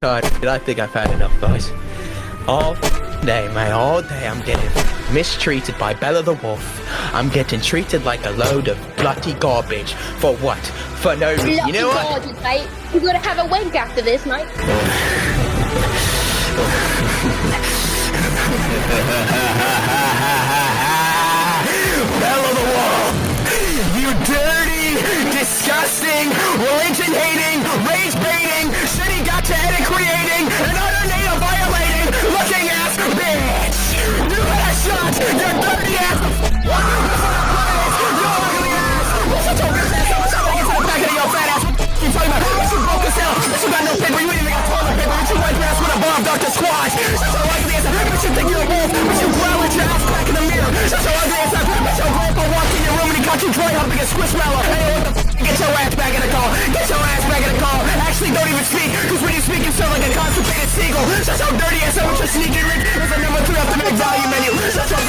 God, I think I've had enough, guys. All day, man, all day I'm getting mistreated by Bella the Wolf. I'm getting treated like a load of bloody garbage. For what? For no reason. You know what? Garbage, mate. We're gonna have a wank after this, mate. Bella the Wolf! You dirty, disgusting, religion-hating, rage-baiting, shitty gotcha-edit creating, and utter native violating looking ass bitch! You headshot! You dirty ass! You ugly ass! Shut your bitch ass up! Somebody get to the back of your fat ass! What you talking about? Bitch, you broke as hell! Bitch, you got no paper! You ain't even got toilet paper! Bitch, you white ass with a bomb Dr. Squash! Shut your ugly ass up! Bitch, you think you're a wolf! Bitch, you growl at your ass back in the mirror! Shut your ugly ass up! Bitch, your grandpa walked in your room and he caught you dry humping a squishmallow! Hey, what the f***? Get your ass back in the car! Get your ass back in the car! Actually, don't even speak! Cause when you speak, you sound like a constipated seagull! Shut your dirty ass up with your sneaky link! It's a number 3 off the big value menu! Shut your